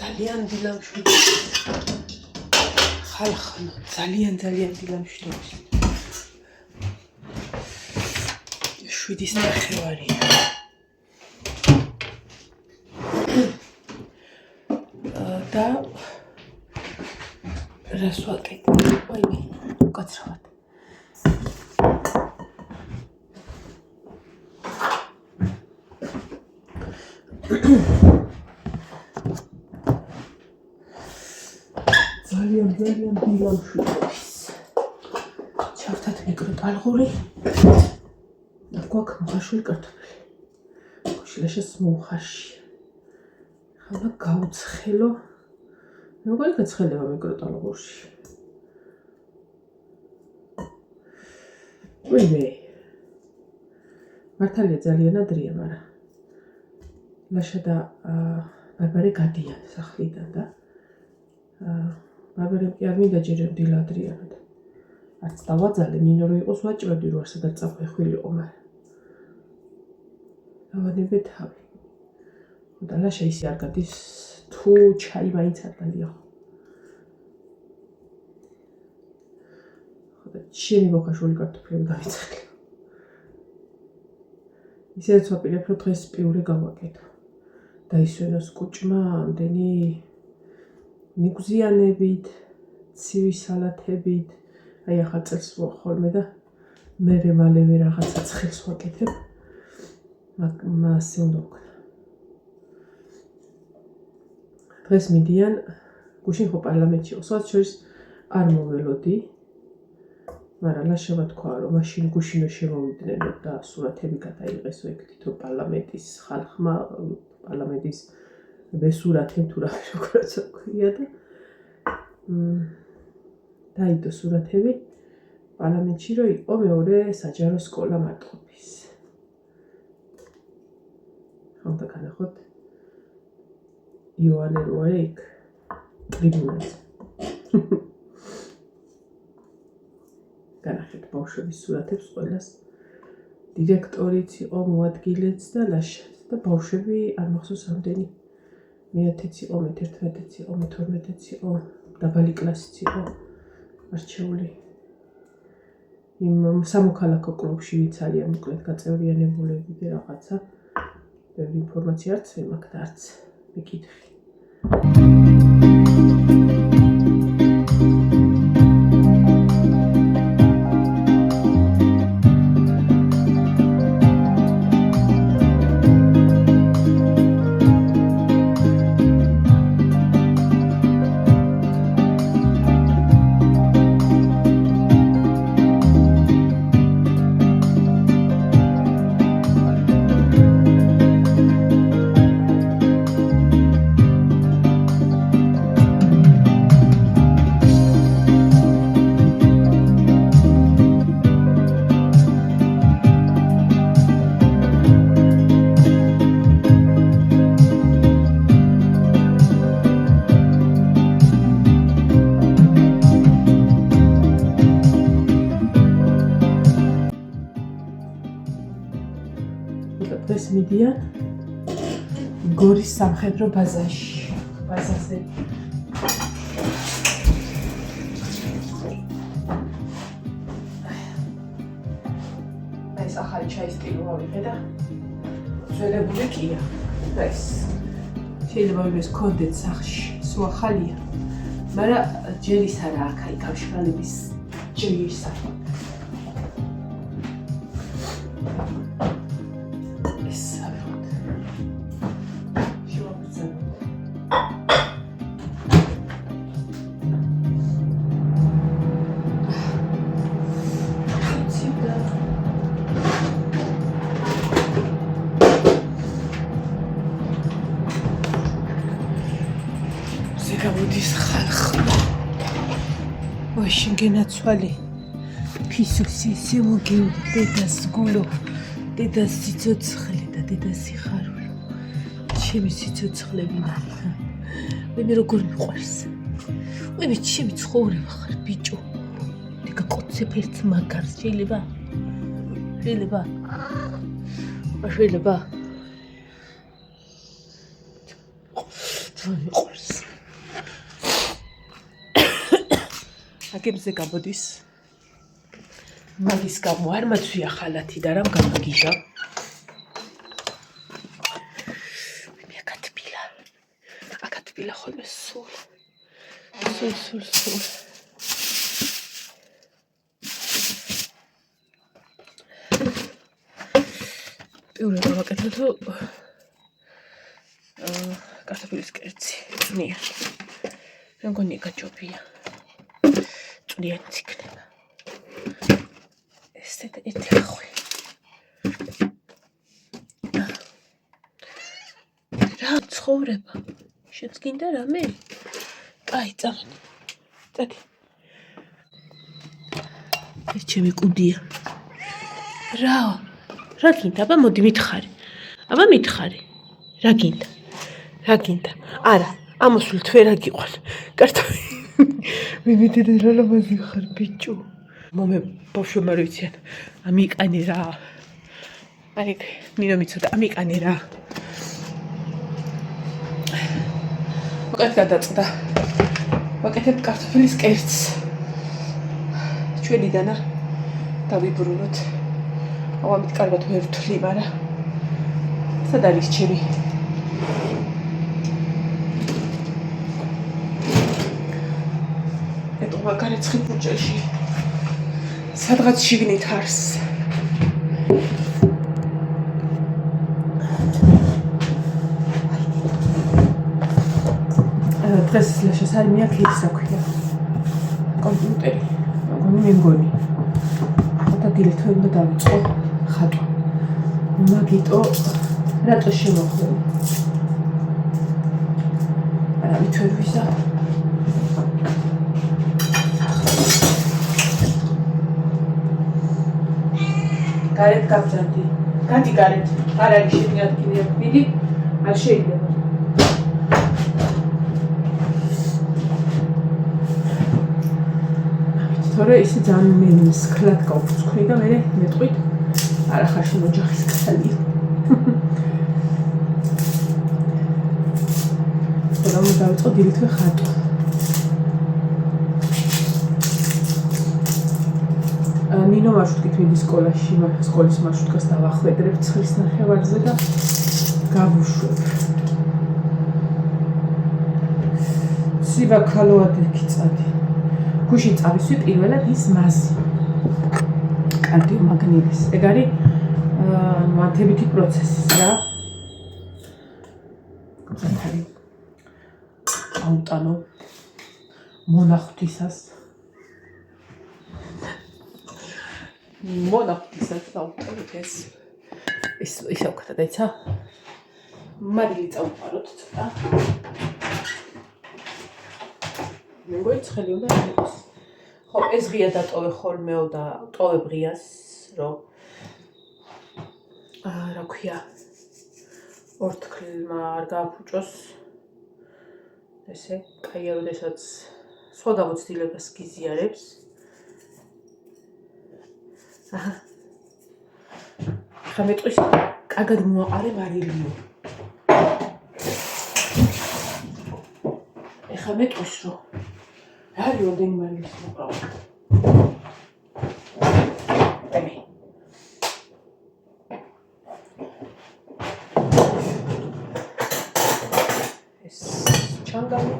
ძალიან დილამშვიდობა. ხალხო, ძალიან დილამშვიდობის. 7-ის ნახევარია. და რას ვაკეთებ? ვაიმე, უკაცრავად. ძალიან დილამშვიდობის. ჩავთათ მიკროტალღური. გვაქვს მოხარშული კარტოფილი. გუშილაშას მოუხარში. ხანა გავუცხელო. როგორი გაცხელება მიკროტალღურში? ვინმე. მართალია ძალიან ადრია, მაგრამ ლაშა და ბარბარე გადიან სახლიდან და ბარბარემ კი არ მინდა ჯერ დილადრიანო და არც დავაძალე, ნინო რო იყოს ვაჭროდი რო არ სადაც წახვეხვილიყო, მაგრამ დავანებე თავი. და ლაშა ისე არ გადის, თუ ჩაი მაინც არ დალია. ხოდა ჩემი მოხარშული კარტოფილები დავიცხლე. ისედაც ვაპირებ, რომ დღეს პიურე გავაკეთო. დაისვენოს კუჭმა ამდენი ნიგზიანებით, ცივი სალათებით, აი ახალ წელს ხოლმე და მერე მალევე რაღაცა ცხელს ვაკეთებ. მასე უნდა ვქნა. დღეს მიდიან, გუშინ ხო პარლამენტში იყო, სხვათა შორის არ მოველოდი, მაგრამ ლაშევა თქვა, რომ მაშინ გუშინო შემოვიდნენ და სურათები გადაიღესო ეგ თითო პარლამენტის ხალხმა, პარლამენტის ბესურათი თუ რა როგორაც ქვია და დაიდო სურათები პარლამენტში რო იყო მეორე საჯარო სკოლა მარტყოფის. ხანდა განახოთ იოანე როარე იქ ტრიბუნაზე. განახეთ ბავშვების სურათებს ყველას. დირექტორიც იყო, მოადგილეც და ლაშაც და ბავშვები არ მახსოვს ამდენი. მე-10-ც იყო, მე-11-ც იყო, მე-12-ც იყო, დაბალი კლასიც იყო არჩეული. იმ სამოქალაქო კლუბში ვიც არის მოკლედ გაწევრიანებულები და რაღაცა. ბევრი ინფორმაცია არც ვერ მაქვს და არც მიკითხი. დღეს მიდიან გორის სამხედრო ბაზაში. ბაზაზე. ეს ახალი ჩაის კილო ავიღე და ძველებული კია. ეს შეიძლება იმეს კონდეთ სახში, სულ ახალია. მაგრამ ჯერის არა აქ აი კავშირალების ჯერის სახი. გამოდის ხალხი. ой, შენგენაცვალი. ფისუსი შემოგევდი დედას გულო. დედას სიცოცხლე და დედას სიხარულო. ჩემი სიცოცხლები და. მე როგორ მიყვარს. მე ჩემი ცხოვრება ხარ ბიჭო. დიგა კოცებ ერთ მაგარს შეიძლება. ძალიან მიყვარს. აგებზე გამოდის. მაგის გამო არ მაწვია ხალათი და რამ გამაგიჟა. აკათბილა ხოლმე სულ. პირველად ვაკეთებ თუ კარტოფილის კერძი, წვნიანი. მეგონი გაჯობია. წვნიანიც იქნება. ეს ერთი ხახვი. რა ცხოვრება? შენც გინდა რამე? კაი, წამოდი. წადი. ეს ჩემი კუდია. რა გინდა? აბა მოდი მითხარი. რა გინდა? არა, ამოსვლით ვერ აგიყვან. კარტოფილი. მივიდე რა ლამაზი ხარ, ბიჭო. მომე ბავშვებმა რო იციან, ამიყანე რა. აი, ნინო მიცოდა, ამიყანე რა. მოკეთ გადაწყდა. ვაკეთებ კარტოფილის კერძს. ჩვენიდანა დავიბრუნოთ. ამით კარგად ვერ ვთვლი, მაგრამ სად არის ჩემი? ეტყობა გარეცხი ბუჯელში. სადღაც შიგნით არს. დღეს ლაშას არ მიაქეს რა ქვია. კომპიუტერი. მე მგონი. და დილით უნდა დავიწყო ხატვა. მაგიტო რატო შემოხვევი? არა ვიცი ვისა. გარეთ გავწევდი. გადი გარეთ. არ არის შენი ადგილი. მიდი. არ შეიძლება. თორე ისე ძალიან მსქლად გავწვი და მე მეტყვით არა ხარში მოჯახის კაცალია. და მე დავიწყო დილითვე ხატვა. ნინო მარშრუტით მიდი სკოლაში, სკოლის მარშრუტკას დავახვედრებ 9:30-ზე და გავუშვებ. სივაქალოადი წადი. გუში წავისვი პირველად ის მასი. კალციუმაგნილის. ეგ არის მათემატიკი პროცესი რა. ძალიან აუტანო მონახთისას აუტანოთ ეს ისე ვქთა დაიცა მარილი წავუყაროთ ცოტა. მეგოი ცხელი უნდა იყოს. ხო, ეს ღია დატოვე ხოლმეო და ტოვებ ღიას, რომ რა ქვია, ორთქლმა არ გააფუჭოს. ესე, კაია, როდესაც სხვა გამოცდილებას გიზიარებს. აჰა. ხა მეტყვის კარგად მოაყარე მარილიო. ეხა მეტყვის რომ არის ოდენი მარილის მოყავა. ეს ჩანგალი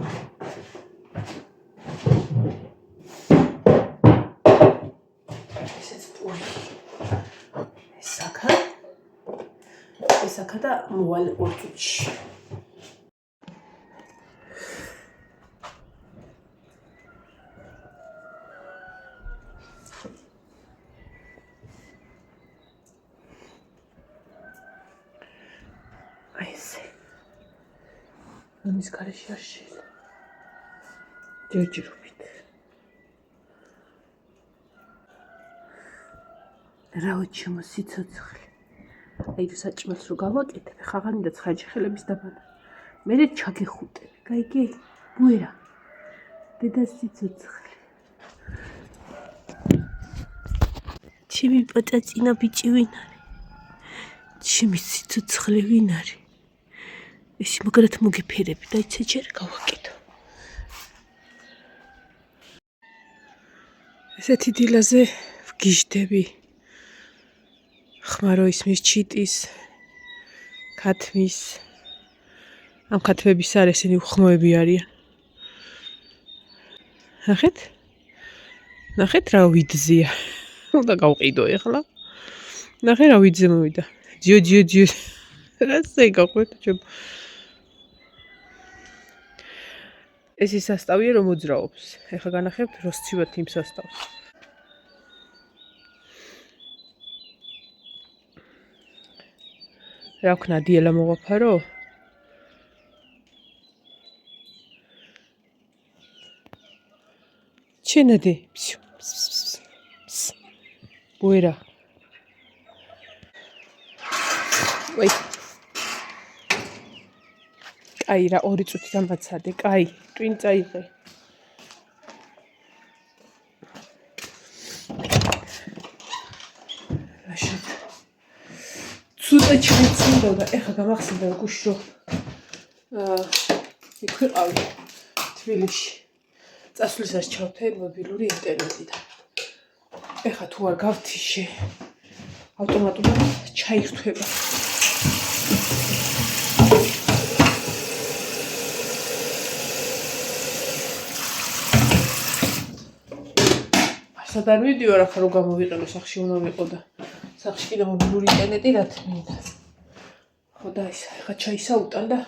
ესეც პური ესაკა და მოვალე ორ წუთში. ამის გარეშე არ შეიძლება. ჯერჯერობით. რაოდ შემოსიცოცხლე. აი თუ საჭმელს რო გავაკეთებ, ხაღანი და ცხაჭხელების დაბანა. მე ჩაგეხუტები. გაიგე? ბუერა. დედას სიცოცხლე. ჩემი პატაწინა ბიჭი ვინ არის? ჩემი სიცოცხლე ვინ არის? ისი მაგრად მოგიფერები და იცი ჯერ გავაკეთო. ესეთი დილაზე ვგიჟდები. ხმარო ისმის ჩიტის, ქათმის. ამ ქათმების არ ესენი უხმოები არიან. ნახეთ რა ვიძზია. უნდა გავყიდო ეხლა. ნახე რა ვიძზე მოვიდა. ჯიო. რასე გაყვეთ ჩემ. ეს ის სასტავია რომ მოძრაობს. ეხლა განახებთ რო სცივათ იმ სასტავს. რა ვქნა დიელა მოვაფარო? ჩენადი. ბუერა. ვაი. აი რა 2 წუთი დამაცადე. კაი, ტვინ წაიღე. რაშად. ცოტა ჩიცინდა და ეხა გამახსენდა გუშრო. იქვიყავი თბილისში. წასვლისას ჩავთე მობილური ინტერნეტიდან. ეხა თუ არ გავთიშე ავტომატურად ჩაირთვება. სადარ მივდივარ ახლა რომ გამოვიყენო სახში უნდა ვიყო და სახში კიდე მობილური ინტერნეტი რა თქმა ხო და ის ახლა ჩაისაუტან და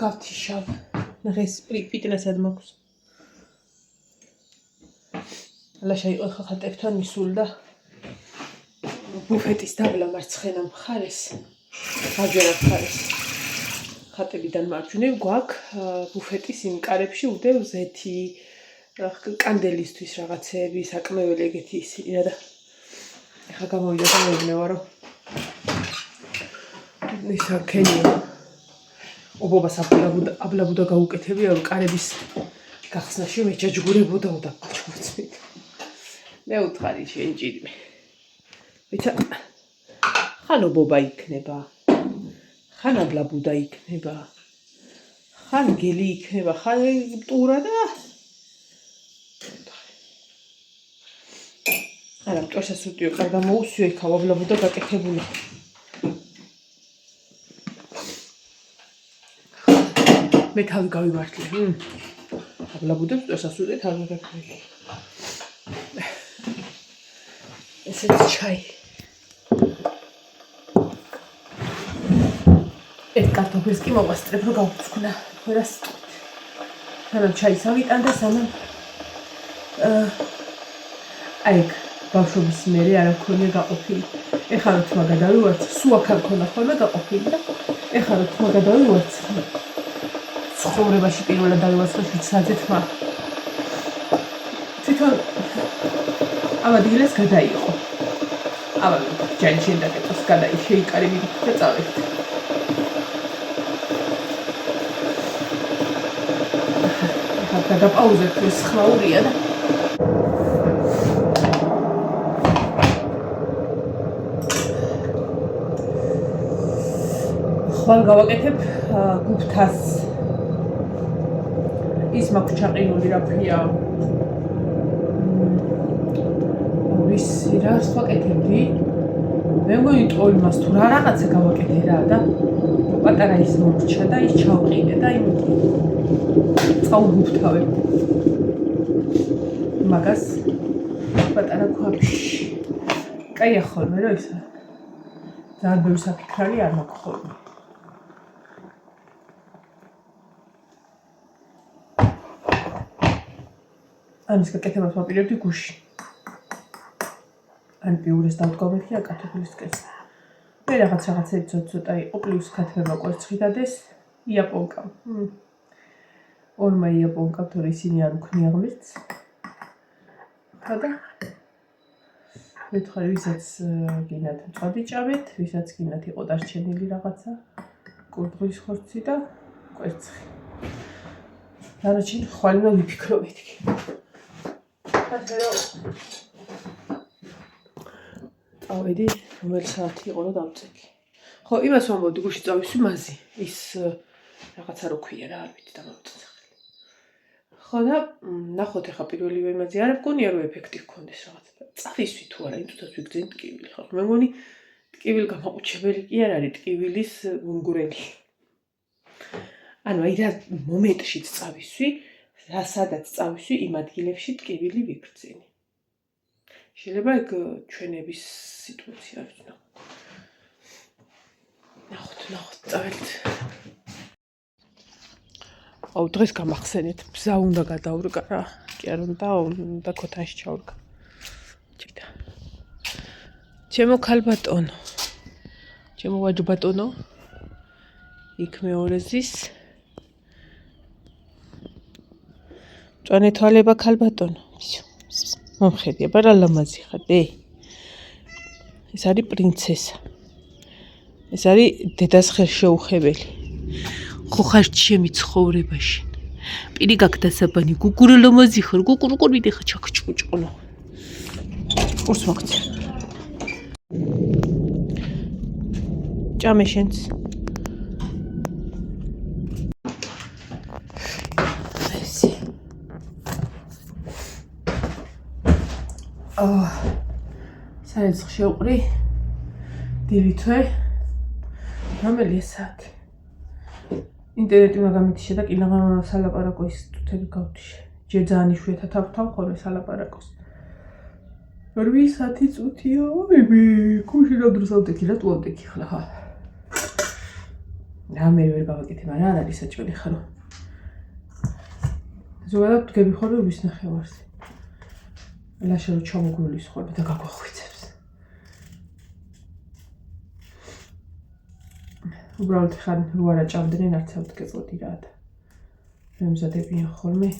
გავთიშავ ნახეს პიტნასად მაქვს ლაშა იყო ხა ხატებთან მისულ და ბუფეტის დაბლა მარცხენა მხარეს გაჯერა მხარეს ხატებიდან მარჯვნივ გვაქვს ბუფეტის იმ კარებში უდევ ზეთი კანდელისთვის რაღაცეები საკმეველი ეგეთი ისინი და ეხა გამოვიდა და მოვიგნევა რომ ის არქენია ობობას აბლაბუდა გაუკეთებია რომ კარების გახსნაში მეჯაჯგურებოდა და გაჩვეცით მე უთხარი შენჭიდმე ვიცა ხან ობობა იქნება ხან აბლაბუდა იქნება ხან გელი იქნება ხან ტურა და არა მტვერსაც უტიო კარგა მოუსვიო იქ აბლაბუდა გაკეთებული მე თავი გავიმართლე აბლაბუდებს მტვერსაც უტიეთ არ მოგაკეთე ესეც ჩაი ეს კარტოფილს კი მოვასწრებ რომ გავუწქნა ვერას სანამ ჩაის ავიტან და სანამ აი ბავშვობის მერე არ მქონია გაყოფილი ეხლა რომ თმა გადავივართ სულ აქ არ მქონდა ხოლმე გაყოფილი და ეხლა რომ თმა გადავივართ ცხოვრებაში პირველად დავივარცხე 7 საათზე თმა თვითონ ამ ადგილას გადაიყო აბა ჯანჯენ დაკეთოს შეიკარები და წავედით გადაპაუზეთ ეს ხმაურია და ხვალ გავაკეთებ გუფთას ის მაქვს ჩაყინული რაფია ვისი რას ვაკეთებდი მე მგონი ტოლმას თუ რა რაღაცა გავაკეთე რა და პატარა ის მომრჩა და ის ჩავყიდე და იმ წაუგუფთავებ მაგას პატარა ქვაბში კაია ხოლმე რა ისა ძალიან ბევრი საფიქრალი არ მაქვს ხოლმე ამის გაკეთებას ვაპირებდი გუში ან პიურეს დავდგომეთი ან კარტოფილის კეცს მე რაღაცები ცოტა იყო პლუს ქათმება კვერცხიდადეს იაპონკამ ორმა იაპონკამ თორე ისინი არ უქნია ღმერთს ხოდა მეთქარი ვისაც გინათ მწვადი ჭამეთ ვისაც გინათ იყო დარჩენილი რაღაცა კურდღლის ხორცი და კვერცხი დანარჩენი ხვალ მივიფიქრო მეთქი ასე რომ წავედი, რომელი საათი იყო რომ დავწეკი. ხო, იმას ვამბობდი, გუშინ წავისვი მაზი. ის რაღაცა რო ქვია რა, არ ვიცი დამავიწყე. ხო და ნახოთ ახლა პირველივე იმაზე არ მგონია რომ ეფექტი ჰქონდეს რაღაცა. წავისვი თუ არა, იმთვისაც ვიგრძენ ტკივილი ხო. მე მგონი ტკივილი გამაყუჩებელი კი არ არის, ტკივილის უნგრელი. ანუ აი რა მომენტშიც წავისვი, სადაც წავისვი, იმ ადგილებში ტკივილი ვიგრძენი. შეიძლება ეგ ჩვენების სიტუაცია არ ვიცი. ნახოთ, წავედით. აუ დღეს გამახსენეთ, ბზა უნდა გადავრგა რა. კი არ უნდა ქოთანში ჩავრგა. ჩიტა. ჩემო ქალბატონო. ჩემო ვაჯბატონო. იქ მეორე ზის. წვანეთვალება ქალბატონო. მომხედია, ბარა ლამაზი ხარ, ეს არის პრინცესა. ეს არის დედას ხელშეუხებელი. ხო ხარ ჩემი ცხოვრებაში. პირი გაგდასაბანი, გუგურო ლამაზი ხარ, გუგურუკურ მიდიხარ ჩაკჭკუჭკუნო. ყურს მოგცე. ჭამე შენც. საერთოდ შევყრი დილითვე რომელია საათი ინტერნეტი უნდა გამითიშა და კიდევ სალაპარაკოს თუთები გავთიშე ჯერ ძალიან იშვიათად თავ ხოლმე სალაპარაკოს 8 საათი წუთია ები გუშინ დროს ავდექი რა თუ ავდექი ხლა ხა მე ვერ გავაკეთე მაგრამ არ არის საჭმელი ხარო ზოგადად ვდგები ხოლმე ვის ნახევარს ლაშა რო ჩამოგულის ხოლმე და გაგვახვიცებს. უბრალოდ ხან რო არა ჭამდნენ არც ავდგებოდი რა და მემზადებიან ხოლმე.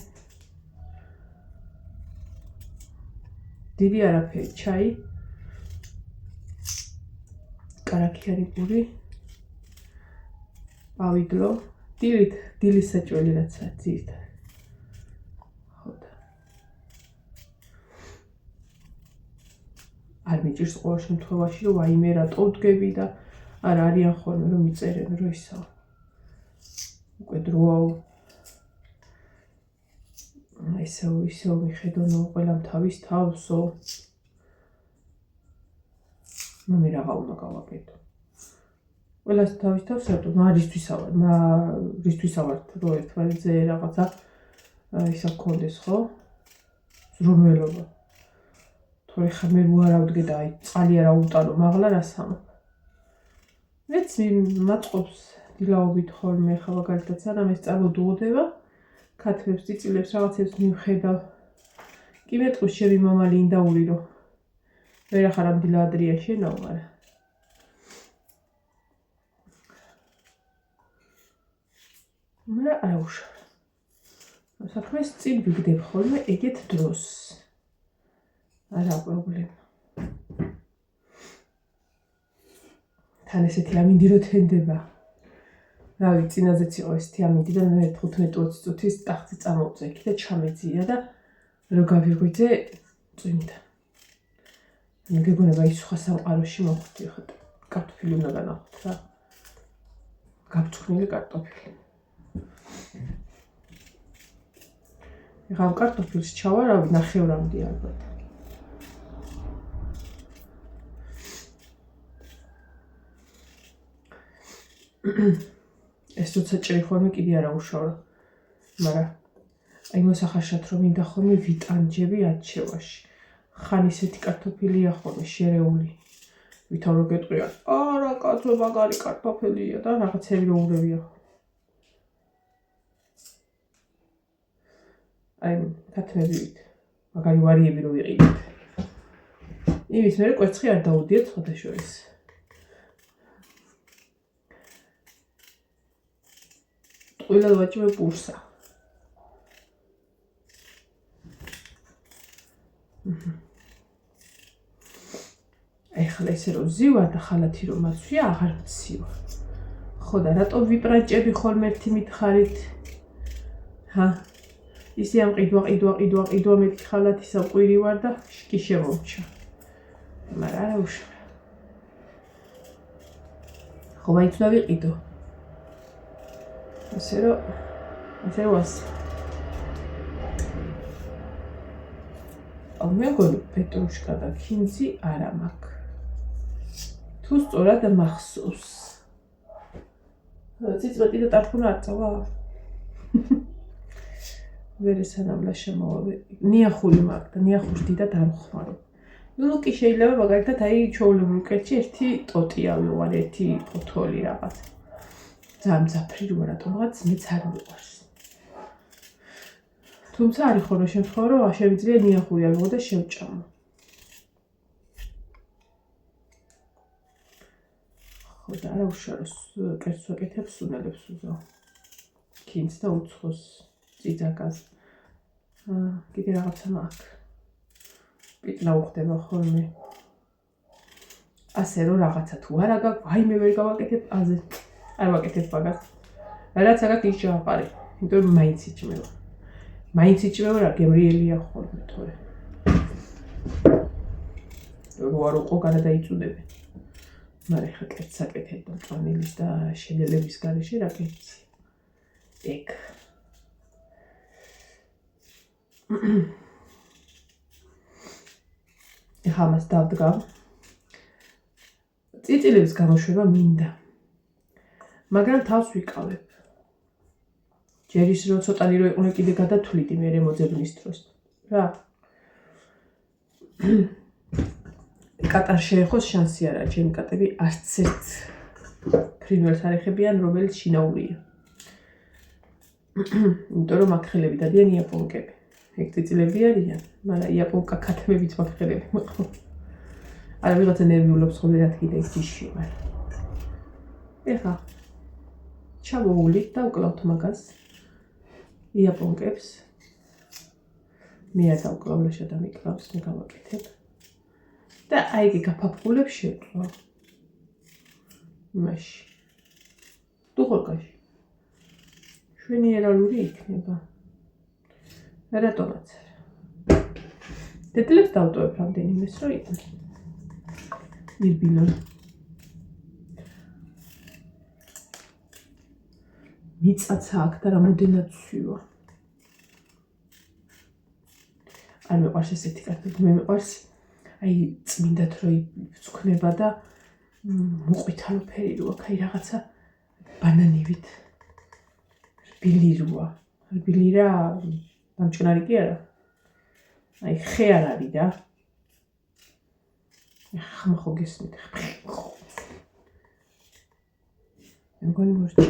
დიდი არაფერი, ჩაი. კარაქიანი პური. პავიდლო, დილის საჭველი რაცა ძირითადად. არ მიჭირს ყოველ შემთხვევაში რომ ვაიმე რატო ვდგები და არ არიან ხოლმე რომ მიწერენ რომ ისაა უკვე დროაო ისევ მიხედონო ყველამ თავის თავსო მე რაღა უნდა გავაკეთო ყველას თავის თავს საერთოდ რისთვის ავართ რომ ერთმანეთზე რაღაცა ისა გქონდეს ხო ზრუნველობა თორე ხა მე არ ავდგე და აი წყალი არ აუტანო მაღლა რასამა მეც მაწყობს დილაობით ხოლმე ხა მაგალითად სანამ ეს წარმოდუღდება ქათმებს წიწილებს რაღაცებს მივხედავ კი მეტყვის ჩემი მამალი ინდაური რომ ვერ ახარ ამ დილა ადრია შენაო მაგრამ არა უშავ საქმეს წინ ვიგდებ ხოლმე ეგეთ დროს არა პრობლემა. თან ესეთი ამინდი რო თენდება. რავი, წინაზეც იყო ესეთი ამინდი და მე 15-20 წუთის ტახტზე წამოვწექი და ჩამეძია და რო გავიღვიძე წვიმიდან. მე გეგონება ის სხვა სამყაროში მოხვდი ხა კარტოფილი უნდა განახოთ რა. გაბწვნილი კარტოფილი. ეხლა კარტოფილს ჩავარავი ნახევრამდე ალბათ. ეს თუცა ჭრი ხოლმე კიდე არა უშავრო მაგრამ აი მოსახარშად რომ მინდა ხოლმე ვიტანჯები აჩევაში ხან ისეთი კარტოფილია ხოლმე შერეული ვითომ რო გეტყვია არა კაცო მაგარი კარტოფილია და რაღაცები რო ურევია აი კათმებით მაგარი ვარიები რო ვიყიდეთ იმის მე კვერცხი არ დაუდიეთ ხოთაშორის ყველა ვაჭმე პურსა. ეხლა ესე რომ ზივა და ხალათი რომ მაცვია აღარ მცივა. ხო და რატო ვიპრანჭები ხოლმე ერთი მითხარით? ჰა? ისე ამ ყიდვა მეტი ხალათი საყვირი ვარ და კი შემომჩა. მაგრამ არა უშავ. ხო მაინც უნდა ვიყიდო. ასე რომ ასე. მეგონი პეტრუშკა და ქინძი არა მაქვს. თუ სწორად მახსოვს. ციცბატი და ტარფუნა არ წავა? ვერე სანამ ლაშემოვავე. ნიახური მაქვს და ნიახურს დიდად არ ვხმარობ. ნუ კი შეიძლება მაგალითად აი ჩვეულებრივ კეთში ერთი ტოტია ვიყარ, ერთი ფოთოლი რაღაც. ძალიან მძაფრი როა რატომღაც მეც არ მიყვარს. თუმცა არის ხოლმე შემთხვევა, რომ შეგვიძლია ნიახური ავიღო და შევჭამო. ხო და არა უშაროს კეთს ვაკეთებ, სუნელებს უზო. ქინძს და უცხოს წიძაკას. კიდე რაღაცა მაქვს. პიტნა უხდება ხოლმე. ასე რომ რაღაცა თუ არა გაქვს, ვაიმე ვერ გავაკეთებ, აზე არ ვაკეთებ მაგას. რაც აქ ის ჩააყარე, იმიტომ რომ მაინც იჭმევა. მაინც იჭმევა რა გემრიელია ხოლმე თორე. რო არ უყო გადაიწუდები. მაგრამ ხა კეთს აკეთებ და პანელის და შენელების გარეშე რა კეთს. ეგ. ეხლა მას დავდგავ. წიწილების გამოშვება მინდა. მაგრამ თავს ვიკავებ. ჯერ ის რომ ცოტანი რო იყო კიდე გადათვლიდი მე მოძებნის დროს. რა. კატარ შეეხოს შანსი არა, ჩემი კატები არც ერთ ფრინველს არ ეხებიან, რომელიც შინაურია. იმიტომ რომ აქ ხელები დადიან იაპონკები. ეგ წიწილები არიან, მაგრამ იაპონკა კატებიც მაგ ხელები მოყვა. არა ვიღაცა ნერვიულობს ხოლმე რა თქმა უნდა ჯიში მაგრამ. ეხა ჩავოულით და უკლავთ მაგას. იაპონკებს. მე არ დავკლავლაშა და მიკლავს, მე გავაკეთებ. და აი ეგ გაფაფხულებს შევწვა. მაშ. თუ ხოლკაში. შვენიერალური იქნება. რატომაც არა. დეტლებს დავტოვებ რამდენიმეს რომ იყოს. იბილონ. მიწაცა აქ და რამოდენად ცვივა. არ მეყვარს ესეთი კარტოფილი, მე მეყვარს აი წმინდად რო იცქნება და მოყვითალო ფერი რო აქ აი რაღაცა ბანანივით. რბილი როა. რბილი რა დამჭკნარი კი არა. აი ხე არ არის რა. ხმა ხო გესმით. მეგონი მოშტო.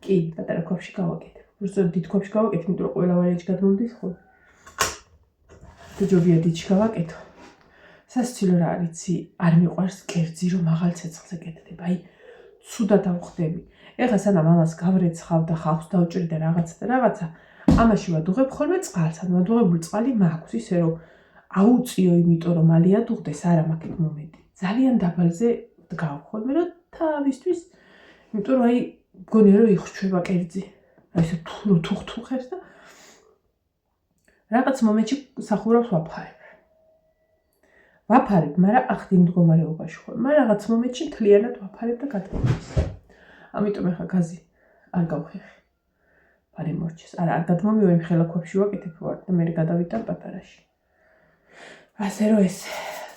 კი, პატარა ქვაბში გავაკეთებ. უბრალოდ დიდ ქვაბში გავაკეთებ, იმიტომ რომ ყველა ვარიანტი გადმომდის ხო. ჯობია დიდში გავაკეთო. სასცილო რა არიცი, არ მიყვარს კერძი რომ მაღალ ცეცხლზე კეთდება. აი ცუდად ავხდები. ეხლა სანამ ამას გავრეცხავ და ხავს დავჭრი და რაღაცა ამაში ვადუღებ ხოლმე წყალს. ანუ ვადუღებული წყალი მაქვს, ისე რომ აუწიო, იმიტომ რომ მალია დუღდეს, არა მაქვს მომენტი. ძალიან დაბალზე დგავ ხოლმე, რომ თავისთვის, იმიტომ რომ აი მგონია რომ იხრჩება კერძი. აი ესე თუხთუხებს და რაღაც მომენტში სახურავს ვაფარებ, მაგრამ ახდინ მდგომარეობაში ხოლმე. მაგრამ რაღაც მომენტში მთლიანად ვაფარებ და გადმოვდის. ამიტომ ახლა გაზი არ გავხეხი. ფარი მორჩეს. არა, არ გადმომივა იმ ხელა ქვაბში ვაკეთებ ვარ და მე გადავიტან პატარაში. ასე რომ ეს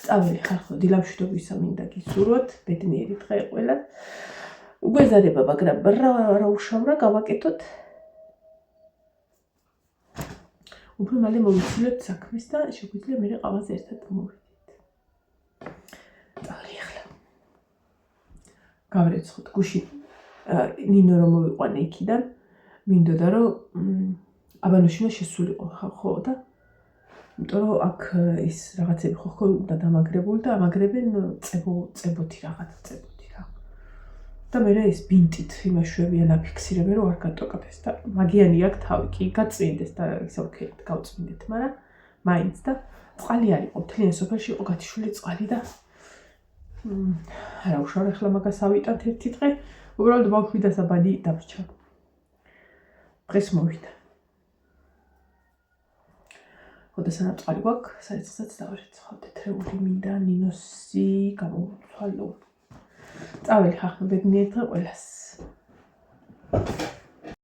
წაველი ხალხო დილამშვიდობისა მინდა გისურვოთ, ბედნიერი დღე ყველა. უგვეზარება, მაგრამ რა უშავრა გავაკეთოთ. უფრო მალე მოვიცილოთ საქმეს და შეგვიძლია მე ყავაზე ერთად მოვიდეთ. წავალი ახლა. გავრეცხოთ გუში ნინო რომ მოვიყვანე იქიდან. მინდოდა რომ აბანოშიმა შესულიყო ხო და იმიტომ რომ აქ ის რაღაცები ხო უნდა დამაგრებული და ამაგრებენ წებოთი რაღაც წებოთი რა. და მე ეს ბინტით იმაშვებიან აფიქსირებენ რომ არ გატოკაფეს და მაგიანი აქ თავი კი გაწმინდეს და ისე ვქეთ გავწმინდეთ, მაგრამ მაინც და წყალი არ იყო, მთლიან სოფელში იყო გათიშული წყალი და არა უშავ ახლა მაგას ავიტანთ ერთი დღე, უბრალოდ ბავშვი და საბანი დაბრჩა. დღეს მოვიდა. ხოდა სანამ წყალი გვაქვს, საერთოდაც დავარეცხავ თეთრეული მინდა ნინოსი გამოვთვალო. წაველი ხახმებედნიერ დღე ყველას.